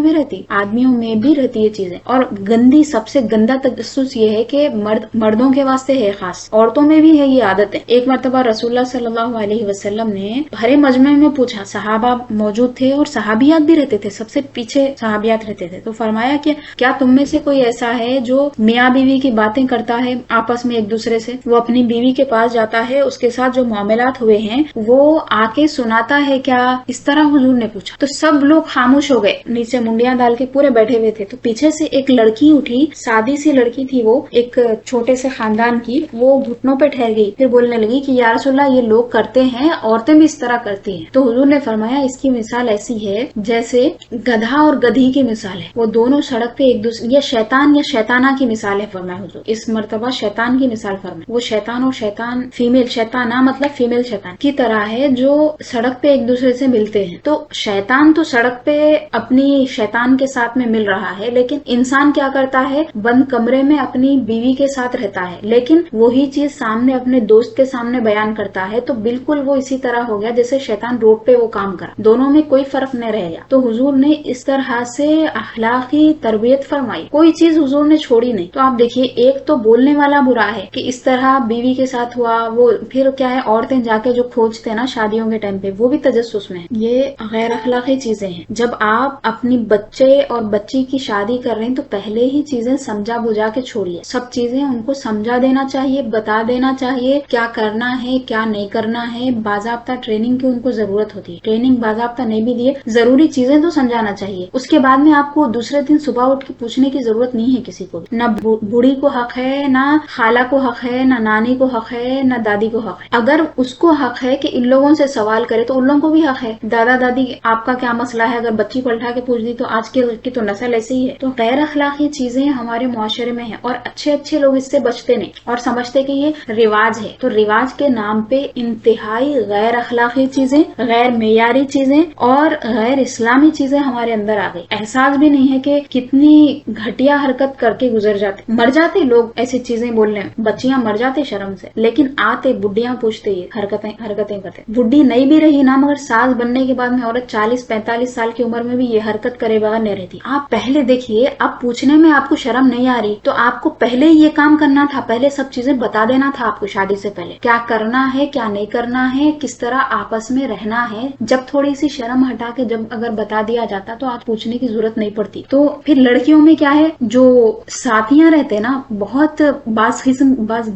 بھی رہتی یہ چیزیں، اور گندی سب سے گندا تجسس یہ ہے کہ مردوں کے واسطے ہے خاص، عورتوں میں بھی ہے یہ عادتیں۔ ایک مرتبہ رسول اللہ صلی اللہ علیہ وسلم نے ہرے مجمع میں پوچھا، صحابہ موجود تھے اور صحابیات بھی رہتے تھے، سب سے پیچھے صحابیات رہتے تھے، تو فرمایا کہ کیا تم میں سے کوئی ایسا ہے جو میاں بیوی کی باتیں کرتا ہے آپس میں ایک دوسرے سے، وہ اپنی بیوی کے پاس جاتا ہے، اس کے ساتھ جو معاملات ہوئے ہیں وہ آ کے سناتا ہے کیا، اس طرح حضور نے پوچھا، تو سب لوگ خاموش ہو گئے، نیچے منڈیاں ڈال کے پورے بیٹھے ہوئے تھے، تو پیچھے سے ایک لڑکی اٹھی، سادی سی لڑکی تھی، وہ ایک چھوٹے سے خاندان کی، وہ گھٹنوں پہ ٹھہر گئی، پھر بولنے لگی کہ یا رسول اللہ یہ لوگ کرتے ہیں، عورتیں بھی اس طرح کرتی ہیں، تو حضور نے فرمایا اس کی مثال ایسی ہے جیسے گدھا گدھا اور گدھی کی مثال ہے، وہ دونوں سڑک پہ ایک دوسرے، یا شیطان یا شیطانہ کی مثال ہے فرمائے حضور، اس مرتبہ شیطان کی مثال فرمائے، وہ شیطان اور شیطان فیمیل، شیطانہ مطلب فیمیل شیطان کی طرح ہے جو سڑک پہ ایک دوسرے سے ملتے ہیں۔ تو شیطان تو سڑک پہ اپنی شیطان کے ساتھ میں مل رہا ہے، لیکن انسان کیا کرتا ہے، بند کمرے میں اپنی بیوی کے ساتھ رہتا ہے، لیکن وہی چیز سامنے اپنے دوست کے سامنے بیان کرتا ہے، تو بالکل وہ اسی طرح ہو گیا جیسے شیطان روڈ پہ وہ کام کرا، دونوں میں کوئی فرق نہیں رہ گیا۔ تو حضور نے اس طرح سے اخلاقی تربیت فرمائی، کوئی چیز حضور نے چھوڑی نہیں۔ تو آپ دیکھیے، ایک تو بولنے والا برا ہے کہ اس طرح بیوی کے ساتھ ہوا، وہ پھر کیا ہے، عورتیں جا کے جو کھوجتے ہیں نا شادیوں کے ٹائم پہ، وہ بھی تجسس میں ہے، یہ غیر اخلاقی چیزیں ہیں۔ جب آپ اپنی بچے اور بچی کی شادی کر رہے ہیں تو پہلے ہی چیزیں سمجھا بجھا کے چھوڑیے، سب چیزیں ان کو سمجھا دینا چاہیے، بتا دینا چاہیے کیا کرنا ہے کیا نہیں کرنا ہے، باضابطہ ٹریننگ کی ان کو ضرورت ہوتی ہے، ٹریننگ باضابطہ نہیں بھی دیے، ضروری چیزیں تو سمجھانا چاہیے۔ اس کے بعد میں آپ کو دوسرے دن صبح اٹھ کے پوچھنے کی ضرورت نہیں ہے کسی کو بھی، نہ بوڑھی کو حق ہے، نہ خالہ کو حق ہے، نہ نانی کو حق ہے، نہ دادی کو حق ہے۔ اگر اس کو حق ہے کہ ان لوگوں سے سوال کرے تو ان لوگوں کو بھی حق ہے، دادا دادی آپ کا کیا مسئلہ ہے، اگر بچی کو اٹھا کے پوچھ دی تو آج کی تو نسل ایسے ہی ہے۔ تو غیر اخلاقی چیزیں ہمارے معاشرے میں ہیں اور اچھے لوگ اس سے بچتے نہیں اور سمجھتے کہ یہ رواج ہے، تو رواج کے نام پہ انتہائی غیر اخلاقی چیزیں، غیر معیاری چیزیں اور غیر اسلامی چیزیں ہمارے اندر آ گئی۔ احساس بھی نہیں ہے کہ کتنی گھٹیا حرکت کر کے گزر جاتے، مر جاتے لوگ ایسی چیزیں بولنے، بچیاں مر جاتے شرم سے، لیکن آتے بڈیاں پوچھتے یہ حرکتیں کرتے۔ بڈی نہیں بھی رہی نا، مگر ساس بننے کے بعد میں عورت 40-45 سال کی عمر میں بھی یہ حرکت کرے بغیر نہیں رہتی۔ آپ پہلے دیکھیے، اب پوچھنے میں آپ کو شرم نہیں آ رہی تو آپ کو پہلے یہ کام کرنا تھا، پہلے سب چیزیں بتا دینا تھا آپ کو شادی سے پہلے، کیا کرنا ہے کیا نہیں کرنا ہے، کس طرح آپس میں رہنا ہے۔ جب تھوڑی سی شرم ہٹا کے جب اگر بتا دیا جاتا تو آج پوچھنے کی ضرورت نہیں پڑتی۔ تو پھر لڑکیوں میں کیا ہے، جو ساتھیاں رہتے نا، بہت بعض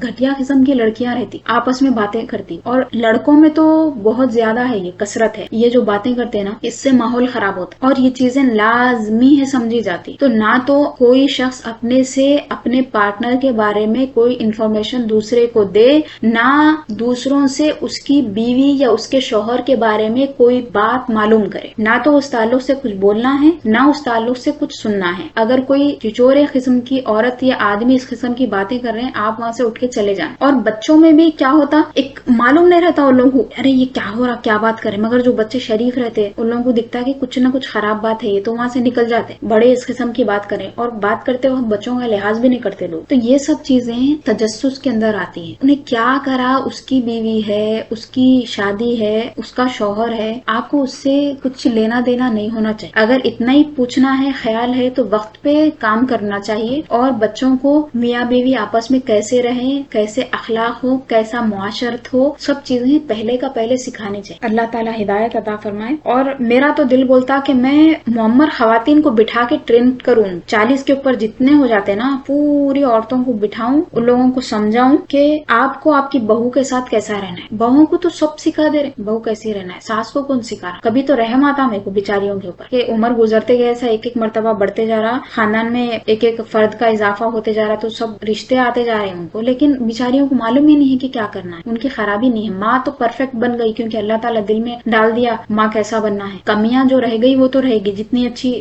گھٹیا قسم کی لڑکیاں رہتی، آپس میں باتیں کرتی، اور لڑکوں میں تو بہت زیادہ ہے، یہ کثرت ہے، یہ جو باتیں کرتے ہیں نا، اس سے ماحول خراب ہوتا اور یہ چیزیں لازمی ہے سمجھی جاتی۔ تو نہ تو کوئی شخص اپنے سے اپنے پارٹنر کے بارے میں کوئی انفارمیشن دوسرے کو دے، نہ دوسروں سے اس کی بیوی یا اس کے شوہر کے بارے میں کوئی بات معلوم کرے، نہ تو اس تعلق سے کچھ بولنا ہے نہ اس تعلق سے کچھ سننا ہے۔ اگر کوئی چچورے قسم کی عورت یا آدمی اس قسم کی باتیں کر رہے ہیں، آپ وہاں سے اٹھ کے چلے جائیں۔ اور بچوں میں بھی کیا ہوتا، ایک معلوم نہیں رہتا ان لوگوں کو، ارے یہ کیا ہو رہا، کیا بات کرے، مگر جو بچے شریف رہتے ان لوگوں کو دکھتا ہے کہ کچھ نہ کچھ خراب بات ہے یہ، تو وہاں سے نکل جاتے، بڑے اس قسم کی بات کریں، اور بات کرتے وقت بچوں کا لحاظ بھی نہیں کرتے لوگ۔ تو یہ سب چیزیں تجسس کے اندر آتی ہیں، انہیں کیا کرا، اس کی بیوی ہے، اس کی شادی ہے، اس کا شوہر ہے، آپ کو اس سے کچھ لینا دینا نہیں ہونا چاہیے۔ اگر اتنا ہی پوچھنا ہے، خیال ہے، تو وقت پہ کام کرنا چاہیے، اور بچوں کو میاں بیوی آپس میں کیسے رہیں، کیسے اخلاق ہو، کیسا معاشرت ہو، سب چیزیں پہلے کا پہلے سکھانی چاہیے۔ اللہ تعالیٰ ہدایت عطا فرمائے۔ اور میرا تو دل بولتا کہ میں معمر خواتین کو بٹھا کے ٹرین کروں، 40 کے اوپر جتنے ہو جاتے نا، پوری عورتوں کو بٹھاؤں، ان لوگوں کو سمجھاؤں کہ آپ کو آپ کی بہو کے ساتھ کیسا رہنا ہے۔ بہو کو تو سب سکھا دے رہے، بہو کیسے رہنا ہے، ساس کو کون سکھا رہا۔ کبھی تو رحم آتا میرے کو بیچاریوں کے اوپر کہ عمر گزرتے گئے ایسا ایک مرتبہ بڑھتے جا رہا، خاندان میں ایک فرد کا اضافہ ہوتے جا رہا، تو سب رشتے آتے جا رہے ہیں ان کو، لیکن بیچاریوں کو معلوم ہی نہیں ہے کہ کیا کرنا ہے، ان کی خرابی نہیں ہے۔ ماں تو پرفیکٹ بن گئی کیونکہ اللہ تعالیٰ دل میں ڈال دیا ماں کیسا بننا ہے، کمیاں جو رہ گئی وہ تو رہے گی، جتنی اچھی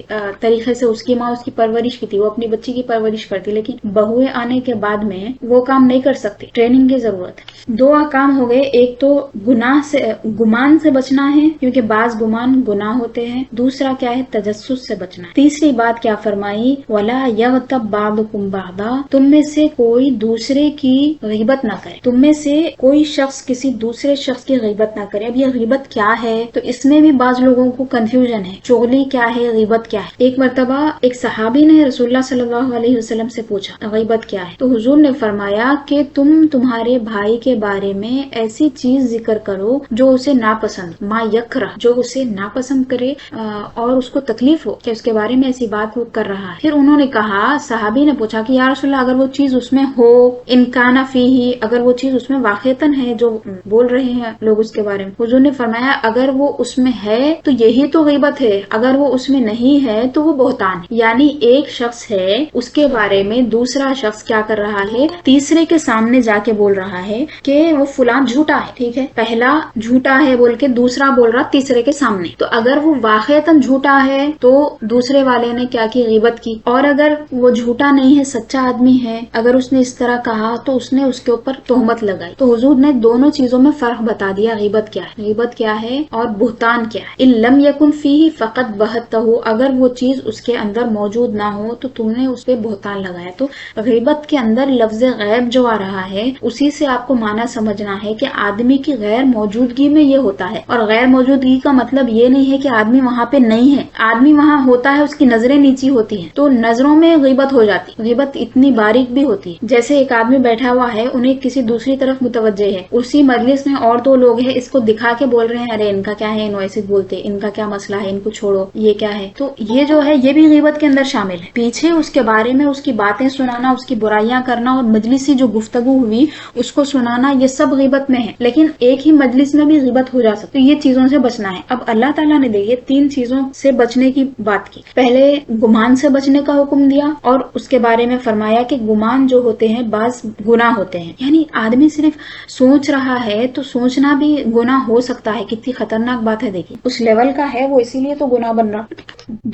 طریقے سے اس کی ماں اس کی پرورش کی تھی، وہ اپنی بچی کی پرورش کرتی، لیکن بہویں آنے کے بعد میں وہ کام نہیں کر سکتی، ٹریننگ کی ضرورت ہے۔ دو کام ہو گئے، ایک تو گمان سے بچنا ہے کیونکہ بعض گمان گناہ ہوتے ہیں، دوسرا کیا ہے، تجسس سے بچنا ہے۔ تیسری بات کیا فرمائی، وَلَا يَغْتَبْ بَعْضُكُمْ بَعْضًا، تم میں سے کوئی دوسرے کی غیبت نہ کرے، تم میں سے کوئی شخص کسی دوسرے شخص کی غیبت نہ کرے۔ اب یہ غیبت کیا ہے، تو اس میں بھی بعض لوگوں کو کنفیوژن ہے، چغلی کیا ہے، غیبت کیا ہے۔ ایک مرتبہ ایک صحابی نے رسول اللہ صلی اللہ علیہ وسلم سے پوچھا غیبت کیا ہے، تو حضور نے فرمایا کہ تم تمہارے بھائی کے بارے میں ایسی چیز ذکر کرو جو اسے ناپسند، ما یکرہ، جو اسے ناپسند کرے اور اس کو تکلیف ہو کہ اس کے بارے میں ایسی بات وہ کر رہا ہے۔ پھر انہوں نے کہا، صحابی نے پوچھا کہ یا رسول اللہ، اگر وہ چیز اس میں ہو، انکان فیہ، اگر وہ چیز اس میں واقعتاً ہے جو بول رہے ہیں لوگ اس کے بارے میں، حضور نے فرمایا اگر وہ اس میں ہے تو یہی تو غیبت ہے، اگر وہ اس میں نہیں ہے تو وہ بہتان ہے۔ یعنی ایک شخص ہے، اس کے بارے میں دوسرا شخص کیا کر رہا ہے، تیسرے کے سامنے جا کے بول رہا ہے کہ وہ فلان جھوٹا ہے، ٹھیک ہے، پہلا جھوٹا ہے بول کے دوسرا بول رہا تیسرے کے سامنے، تو اگر وہ واقعتاً جھوٹا جھوٹا ہے تو دوسرے والے نے کیا کی، غیبت کی، اور اگر وہ جھوٹا نہیں ہے، سچا آدمی ہے، اگر اس نے اس طرح کہا تو اس نے اس کے اوپر تہمت لگائی۔ تو حضور نے دونوں چیزوں میں فرق بتا دیا، غیبت کیا ہے، غیبت کیا ہے اور بہتان کیا ہے۔ ان لم یکن فیہ فقط بہتہ، اگر وہ چیز اس کے اندر موجود نہ ہو تو تم نے اس پہ بہتان لگایا۔ تو غیبت کے اندر لفظ غیب جو آ رہا ہے اسی سے آپ کو معنی سمجھنا ہے کہ آدمی کی غیر موجودگی میں یہ ہوتا ہے، اور غیر موجودگی کا مطلب یہ نہیں ہے کہ آدمی وہاں پہ نہیں ہے، آدمی وہاں ہوتا ہے، اس کی نظریں نیچی ہوتی ہیں تو نظروں میں غیبت ہو جاتی۔ غیبت اتنی باریک بھی ہوتی ہے، جیسے ایک آدمی بیٹھا ہوا ہے، انہیں کسی دوسری طرف متوجہ ہے، اسی مجلس میں اور دو لوگ ہیں، اس کو دکھا کے بول رہے ہیں ارے ان کا کیا ہے، ایسے بولتے، ان کا کیا مسئلہ ہے، ان کو چھوڑو، یہ کیا ہے۔ تو یہ جو ہے یہ بھی غیبت کے اندر شامل ہے، پیچھے اس کے بارے میں اس کی باتیں سنانا، اس کی برائیاں کرنا اور مجلسی جو گفتگو ہوئی اس کو سنانا، یہ سب غیبت میں ہے۔ لیکن ایک ہی مجلس میں بھی غیبت ہو جا سکتی، یہ چیزوں سے بچنا ہے۔ اب اللہ تعالیٰ نے دیکھیے 3 چیزوں سے بچنے کی بات کی، پہلے گمان سے بچنے کا حکم دیا اور اس کے بارے میں فرمایا کہ گمان جو ہوتے ہیں بعض گناہ ہوتے ہیں، یعنی آدمی صرف سوچ رہا ہے تو سوچنا بھی گناہ ہو سکتا ہے، کتنی خطرناک بات ہے، دیکھیے اس لیول کا ہے وہ، اسی لیے تو گناہ بن رہا۔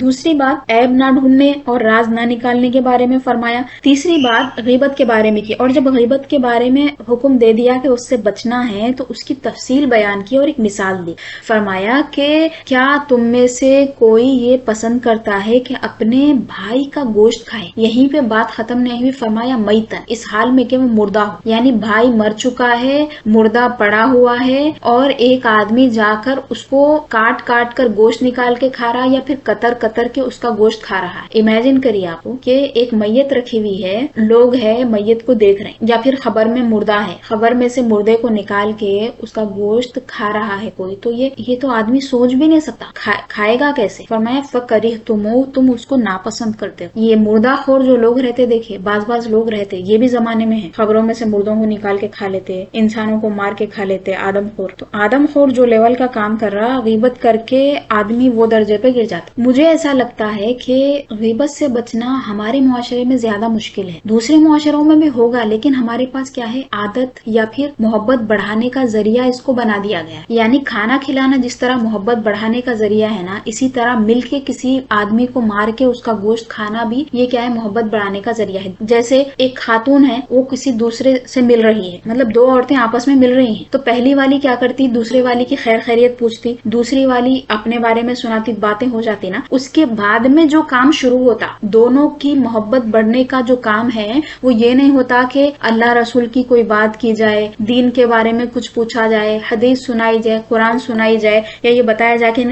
دوسری بات عیب نہ ڈھونڈنے اور راز نہ نکالنے کے بارے میں فرمایا۔ تیسری بات غیبت کے بارے میں کی، اور جب غیبت کے بارے میں حکم دے دیا کہ اس سے بچنا ہے تو اس کی تفصیل بیان کی اور ایک مثال دی، فرمایا کہ کیا تم میں سے کوئی یہ پسند کرتا ہے کہ اپنے بھائی کا گوشت کھائے، یہیں پہ بات ختم نہیں ہوئی، فرمایا میتن، اس حال میں کہ وہ مردہ ہو، یعنی بھائی مر چکا ہے، مردہ پڑا ہوا ہے، اور ایک آدمی جا کر اس کو کاٹ کاٹ کر گوشت نکال کے کھا رہا، یا پھر قطر قطر کے اس کا گوشت کھا رہا ہے۔ امیجن کریے آپ کہ ایک میت رکھی ہوئی ہے، لوگ ہے میت کو دیکھ رہے ہیں، یا پھر خبر میں مردہ ہے، خبر میں سے مردے کو نکال کے اس کا گوشت کھا رہا ہے کوئی، تو یہ تو آدمی سوچ بھی نہیں سکتا، کھائے گا کیسے؟ فرمایا فَكَرِهْتُمُوهُ، تم اس کو ناپسند کرتے ہو۔ یہ مردہ خور جو لوگ رہتے، دیکھے بعض لوگ رہتے، یہ بھی زمانے میں ہے، خبروں میں سے مردوں کو نکال کے کھا لیتے، انسانوں کو مار کے کھا لیتے، آدم خور۔ تو آدم خور جو لیول کا کام کر رہا، غیبت کر کے آدمی وہ درجے پہ گر جاتا۔ مجھے ایسا لگتا ہے کہ غیبت سے بچنا ہمارے معاشرے میں زیادہ مشکل ہے، دوسرے معاشروں میں بھی ہوگا، لیکن ہمارے پاس کیا ہے، عادت یا پھر محبت بڑھانے کا ذریعہ اس کو بنا دیا گیا ہے۔ یعنی کھانا کھلانا جس طرح محبت بڑھانے کا ذریعہ ہے نا، اسی طرح مل کے کسی آدمی کو مار کے اس کا گوشت کھانا بھی یہ کیا ہے، محبت بڑھانے کا ذریعہ ہے۔ جیسے ایک خاتون ہے، وہ کسی دوسرے سے مل رہی ہے، مطلب 2 عورتیں آپس میں مل رہی ہیں، تو پہلی والی کیا کرتی، دوسرے والی کی خیر خیریت پوچھتی، دوسری والی اپنے بارے میں سناتی، باتیں ہو جاتی نا، اس کے بعد میں جو کام شروع ہوتا، دونوں کی محبت بڑھنے کا جو کام ہے، وہ یہ نہیں ہوتا کہ اللہ رسول کی کوئی بات کی جائے، دین کے بارے میں کچھ پوچھا جائے، حدیث سنائی جائے، قرآن سنائی جائے، یا یہ بتایا جائے کہ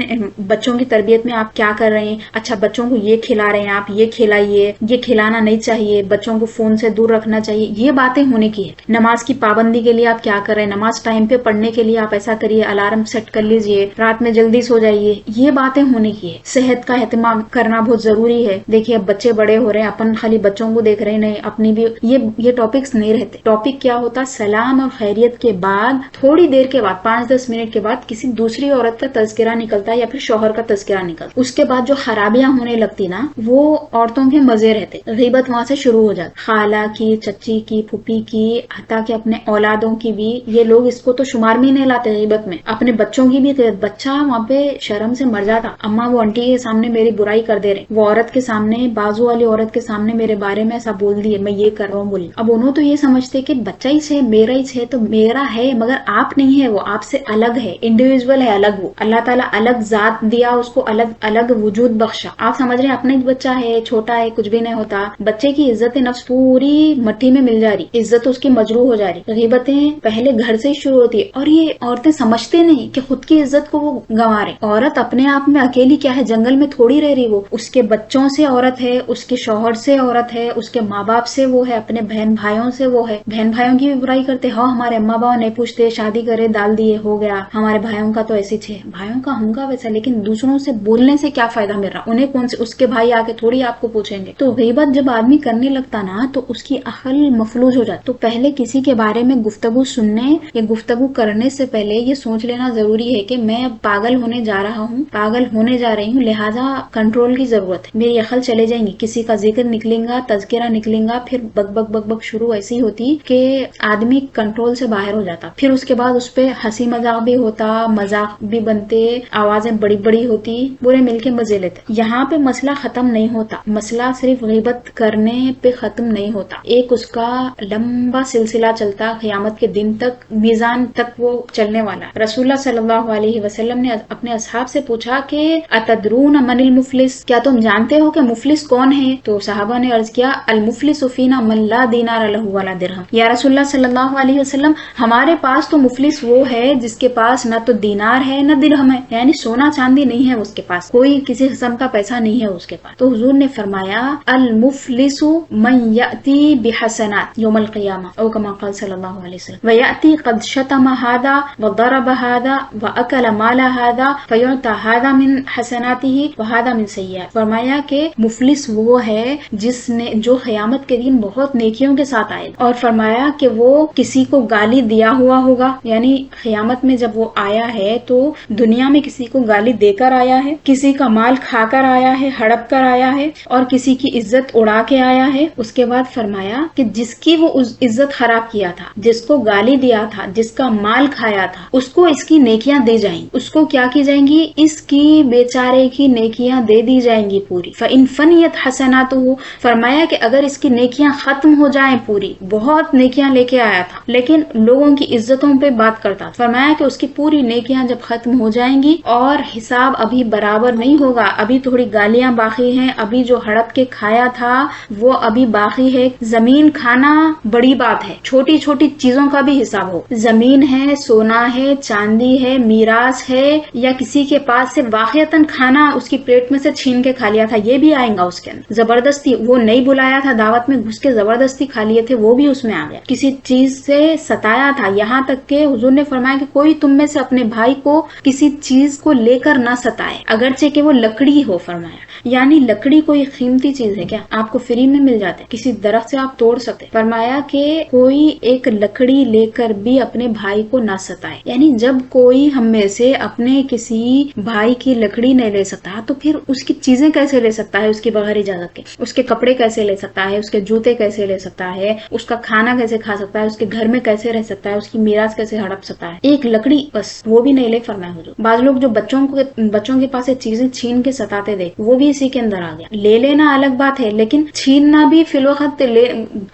بچوں کی تربیت میں آپ کیا کر رہے ہیں، اچھا بچوں کو یہ کھلا رہے ہیں آپ، یہ کھلائیے، یہ کھلانا نہیں چاہیے، بچوں کو فون سے دور رکھنا چاہیے، یہ باتیں ہونے کی ہے۔ نماز کی پابندی کے لیے آپ کیا کر رہے ہیں، نماز ٹائم پہ پڑھنے کے لیے آپ ایسا کریے، الارم سیٹ کر لیجئے، رات میں جلدی سو جائیے، یہ باتیں ہونے کی ہے۔ صحت کا اہتمام کرنا بہت ضروری ہے۔ دیکھیے اب بچے بڑے ہو رہے ہیں، اپن خالی بچوں کو دیکھ رہے، نہیں اپنی بھی یہ ٹاپکس نہیں رہتے۔ ٹاپک کیا ہوتا، سلام اور خیریت کے بعد تھوڑی دیر کے بعد 5-10 منٹ کے بعد کسی دوسری عورت کا تذکرہ نکلتا ہے، یا پھر شوہر کا تذکرہ نکلتا، اس کے بعد جو خرابیاں ہونے لگتی نا، وہ عورتوں کے مزے رہتے، غیبت وہاں سے شروع ہو جاتی، خالہ کی، چچی کی، پھوپھی کی، حتیٰ کہ اپنے اولادوں کی بھی۔ یہ لوگ اس کو تو شمار میں ہی نہیں لاتے غیبت میں، اپنے بچوں کی بھی غیبت۔ بچہ وہاں پہ شرم سے مر جاتا، اماں وہ آنٹی کے سامنے میری برائی کر دے رہے، وہ عورت کے سامنے، بازو والی عورت کے سامنے میرے بارے میں ایسا بول دیے، میں یہ کر رہا ہوں بولی۔ اب انہوں تو یہ سمجھتے کہ بچہ ہی ہے، میرا ہی ہے، تو میرا ہے، مگر آپ نہیں ہے، وہ آپ سے الگ ہے، انڈیویجول ہے، الگ۔ وہ اللہ تعالیٰ الگ ذات دیا، اس کو الگ وجود بخشا۔ آپ سمجھ رہے ہیں اپنا بچہ ہے، چھوٹا ہے، کچھ بھی نہیں ہوتا، بچے کی عزت نفس پوری مٹی میں مل جا رہی، عزت اس کی مجروح ہو جا رہی۔ غیبتیں پہلے گھر سے ہی شروع ہوتی ہے، اور یہ عورتیں سمجھتے نہیں کہ خود کی عزت کو وہ گنوا رہے۔ عورت اپنے آپ میں اکیلی کیا ہے، جنگل میں تھوڑی رہ رہی، وہ اس کے بچوں سے عورت ہے، اس کے شوہر سے عورت ہے، اس کے ماں باپ سے وہ ہے، اپنے بہن بھائیوں سے وہ ہے۔ بہن بھائیوں کی بھی برائی کرتے، ہاں ہمارے اماں باپ نہیں پوچھتے، شادی کرے ڈال دیے، ہو گیا، ہمارے بھائیوں کا تو ایسے تھے، بھائیوں کا ہوں گا ویسا، لیکن دوسروں سے بولنے سے کیا فائدہ مل رہا، انہیں کون سے اس کے بھائی آ کے تھوڑی آپ کو پوچھیں گے۔ تو غیبت جب آدمی کرنے لگتا نا، تو اس کی عقل مفلوج ہو جاتی۔ تو پہلے کسی کے بارے میں گفتگو سننے یا گفتگو کرنے سے پہلے یہ سوچ لینا ضروری ہے کہ میں اب پاگل ہونے جا رہا ہوں، پاگل ہونے جا رہی ہوں، لہٰذا لہٰذا کنٹرول کی ضرورت ہے. میری عقل چلے جائیں گی, کسی کا ذکر نکلیں گا, تذکرہ نکلیں گا, پھر بک بک بک بک شروع ایسی ہوتی کہ آدمی کنٹرول سے باہر ہو جاتا. پھر اس کے بعد اس پہ ہنسی مذاق بھی ہوتا, مذاق بھی بنتے, آوازیں بڑی بڑی ہوتی, پورے مل کے مزے لیتے. یہاں پہ مسئلہ ختم نہیں ہوتا, مسئلہ صرف غیبت کرنے پہ ختم نہیں ہوتا, ایک اس کا لمبا سلسلہ چلتا قیامت کے دن تک, میزان تک وہ چلنے والا. رسول اللہ صلی اللہ علیہ وسلم نے اپنے اصحاب سے پوچھا کہ اتدرون من المفلس, کیا تم جانتے ہو کہ مفلس کون ہے؟ تو صحابہ نے عرض کیا المفلس فینا من لا دینار لہ ولا درہم. یا رسول اللہ صلی اللہ علیہ وسلم, ہمارے پاس تو مفلس وہ ہے جس کے پاس نہ تو دینار ہے نہ درہم ہے, یعنی سونا چاندی نہیں ہے اس کے پاس, کوئی کسی قسم کا پیسہ نہیں ہے اس کے پاس. تو حضور نے فرمایا المفلس من یأتی بحسنات یوم القیامہ او کما قال صلی اللہ علیہ وسلم ویأتی قد شتم هذا وضرب هذا واکل مال هذا فیعطى هذا من حسناته وهذا من سیئات. فرمایا کہ مفلس وہ ہے جس نے جو قیامت کے دن بہت نیکیوں کے ساتھ آئے, اور فرمایا کہ وہ کسی کو گالی دیا ہوا ہوگا, یعنی قیامت میں جب وہ آیا ہے تو دنیا میں کسی کو گالی دے کر آیا ہے, کسی کا مال کھا کر آیا ہے, ہڑپ کر آیا ہے, اور کسی کی عزت اڑا کے آیا ہے. اس کے بعد فرمایا کہ جس کی وہ عزت خراب کیا تھا, جس کو گالی دیا تھا, جس کا مال کھایا تھا, اس کو اس کی نیکیاں دی جائیں گی. اس کو کیا کی جائیں گی؟ اس کی بیچارے کی نیکیاں دے دی جائیں گی پوری. فَإِن فَنِيَتْ حَسَنَاتُهُ, فرمایا کہ اگر اس کی نیکیاں ختم ہو جائیں پوری, بہت نیکیاں لے کے آیا تھا لیکن لوگوں کی عزتوں پہ بات کرتا, فرمایا کہ اس کی پوری نیکیاں جب ختم ہو جائیں گی اور حساب ابھی برابر نہیں ہوگا, ابھی تھوڑی گالیاں باقی ہیں, ابھی جو ہڑپ کے کھایا تھا وہ ابھی باقی ہے. زمین کھانا بڑی بات ہے, چھوٹی چھوٹی چیزوں کا بھی حساب ہو, زمین ہے, سونا ہے, چاندی ہے, میراث ہے, یا کسی کے پاس سے واقعتاً کھانا اس کی پلیٹ میں سے چھین کے کھا لیا تھا, یہ بھی آئیں گا اس کے اندر. زبردستی وہ نہیں بلایا تھا, دعوت میں گھس کے زبردستی کھا لیے تھے, وہ بھی اس میں آ گیا. کسی چیز سے ستایا تھا, یہاں تک کہ حضور نے فرمایا کہ کوئی تم میں سے اپنے بھائی کو کسی چیز کو لے کر نہ ستائے اگرچہ کہ وہ لکڑی ہو. فرمایا یعنی لکڑی کوئی قیمتی چیز ہے کیا, آپ کو فری میں مل جاتے, کسی درخت سے آپ توڑ سکتے. فرمایا کہ کوئی ایک لکڑی لے کر بھی اپنے بھائی کو نہ ستائے, یعنی جب کوئی ہم میں سے اپنے کسی بھائی کی لکڑی نہیں لے سکتا تو پھر اس کی چیزیں کیسے لے سکتا ہے اس کی بغیر اجازت کے, اس کے کپڑے کیسے لے سکتا ہے, اس کے جوتے کیسے لے سکتا ہے, اس کا کھانا کیسے کھا سکتا ہے, اس کے گھر میں کیسے رہ سکتا ہے, اس کی میراث کیسے ہڑپ سکتا ہے. ایک لکڑی بس وہ بھی نہیں لے. فرمایا حضور بعض لوگ جو بچوں کے پاس سے چیزیں چھین کے ستاتے دیکھ, وہ بھی اسی کے اندر آ گیا. لے لینا الگ بات ہے لیکن چھیننا بھی فی الوقت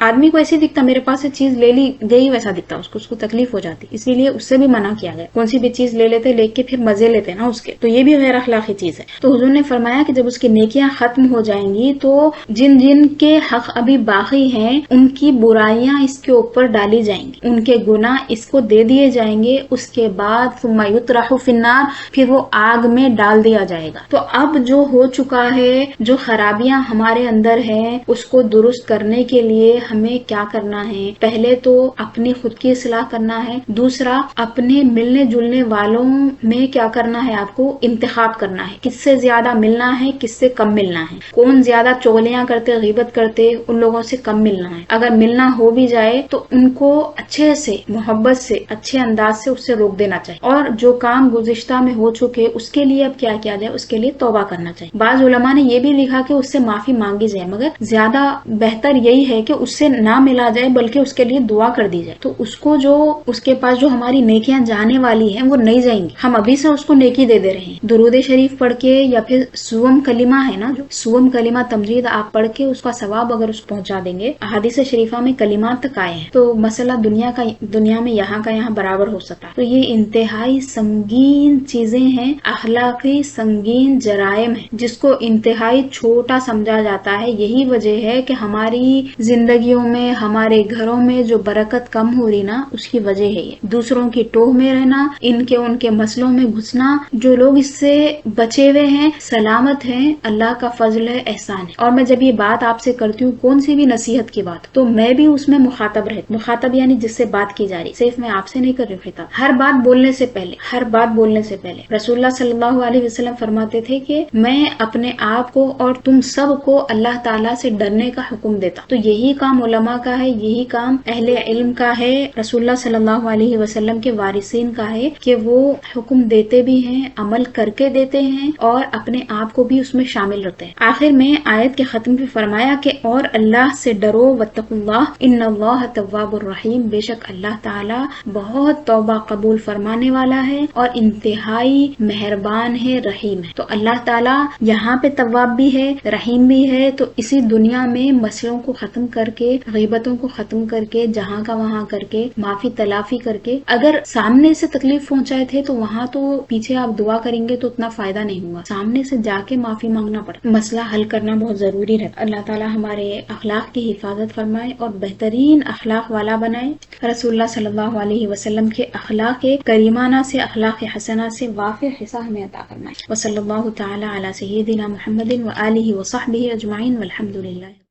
آدمی کو ایسے دکھتا میرے پاس سے چیز لے لی گئی ویسا دکھتا, اس کو تکلیف ہو جاتی, اس لیے اس سے بھی منع کیا گیا. کون سی بھی چیز لے لیتے لے کے پھر مزے لیتے نا اس کے, تو یہ بھی غیر اخلاقی چیز ہے. تو حضور نے فرمایا کہ جب اس کی نیکیاں ختم ہو جائیں گی تو جن جن کے حق ابھی باقی ہیں ان کی برائیاں اس کے اوپر ڈالی جائیں گی, ان کے گناہ اس کو دے دیے جائیں گے. اس کے بعد ثم یطرح فی النار, پھر وہ آگ میں ڈال دیا جائے گا. تو اب جو ہو چکا ہے, جو خرابیاں ہمارے اندر ہیں, اس کو درست کرنے کے لیے ہمیں کیا کرنا ہے؟ پہلے تو اپنی خود کی اصلاح کرنا ہے. دوسرا اپنے ملنے جلنے والوں میں کیا کرنا ہے؟ آپ کو انتخاب کرنا ہے, کس سے زیادہ ملنا ہے, کس سے کم ملنا ہے. کون زیادہ چغلیاں کرتے, غیبت کرتے, ان لوگوں سے کم ملنا ہے. اگر ملنا ہو بھی جائے تو ان کو اچھے سے, محبت سے, اچھے انداز سے اس سے روک دینا چاہیے. اور جو کام گزشتہ میں ہو چکے اس کے لیے اب کیا کیا جائے, اس کے لیے توبہ کرنا چاہیے. بعض علماء نے یہ بھی لکھا کہ اس سے معافی مانگی جائے, مگر زیادہ بہتر یہی ہے کہ اس سے نہ ملا جائے بلکہ اس کے لیے دعا کر دی جائے. تو اس کو جو اس کے پاس جو ہماری نیکیاں جانے والی ہیں وہ نہیں جائیں گی, ہم ابھی سے اس کو نیکی دے دے رہے ہیں. درود شریف پڑھ کے یا پھر سوم کلمہ ہے نا, جو سوم کلمہ تمجید آپ پڑھ کے اس کا ثواب اگر اس پہنچا دیں گے, احادیث شریفہ میں کلمات تک آئے ہیں, تو مسئلہ دنیا میں یہاں کا یہاں برابر ہو سکتا ہے. تو یہ انتہائی سنگین چیزیں ہیں, اخلاقی سنگین جرائم ہیں جس کو انتہائی چھوٹا سمجھا جاتا ہے. یہی وجہ ہے کہ ہماری زندگیوں میں, ہمارے گھروں میں جو برکت کم ہو رہی نا, اس کی وجہ ہے یہ دوسروں کی ٹوہ میں رہنا, ان کے مسئلوں میں گھسنا. جو لوگ اس سے بچے ہوئے ہیں, سلامت ہیں, اللہ کا فضل ہے, احسان ہے. اور میں جب یہ بات آپ سے کرتی ہوں, کون سی بھی نصیحت کی بات, تو میں بھی اس میں مخاطب رہتی. مخاطب یعنی جس سے بات کی جا رہی, صرف میں آپ سے نہیں کر رہی خطاب. ہر بات بولنے سے پہلے رسول اللہ صلی اللہ علیہ وسلم فرماتے تھے کہ میں اپنے آپ کو اور تم سب کو اللہ تعالیٰ سے ڈرنے کا حکم دیتا. تو یہی کام علماء کا ہے, یہی کام اہل علم کا ہے, رسول اللہ صلی اللہ علیہ وسلم کے وارثین کا ہے کہ وہ حکم دیتے بھی ہیں, عمل کر کے دیتے ہیں, اور اور اپنے آپ کو بھی اس میں شامل رکھتے ہیں۔ آخر میں آیت کے ختم پہ فرمایا کہ اور اللہ سے ڈرو، واتقوا اللہ ان اللہ تواب الرحیم، بے شک اللہ تعالی بہت توبہ قبول فرمانے والا ہے اور انتہائی مہربان ہے، رحیم ہے۔ تو اللہ تعالی یہاں پہ تواب بھی ہے، رحیم بھی ہے، تو اسی دنیا میں مسئلوں کو ختم کر کے، غیبتوں کو ختم کر کے، جہاں کا وہاں کر کے، معافی تلافی کر کے، اگر سامنے سے تکلیف پہنچائے تھے تو وہاں تو پیچھے آپ دعا کریں گے تو اتنا فائدہ نہیں ہوا، سامنے سے جا کے معافی مانگنا پڑا، مسئلہ حل کرنا بہت ضروری رہتا۔ اللہ تعالی ہمارے اخلاق کی حفاظت فرمائے اور بہترین اخلاق والا بنائے، رسول اللہ صلی اللہ علیہ وسلم کے اخلاق کریمانہ سے، اخلاق حسنہ سے وافر حصہ ہمیں عطا فرمائے۔ وصلی اللہ تعالی علی سیدنا محمد وآلہ وصحبہ اجمعین والحمد للہ۔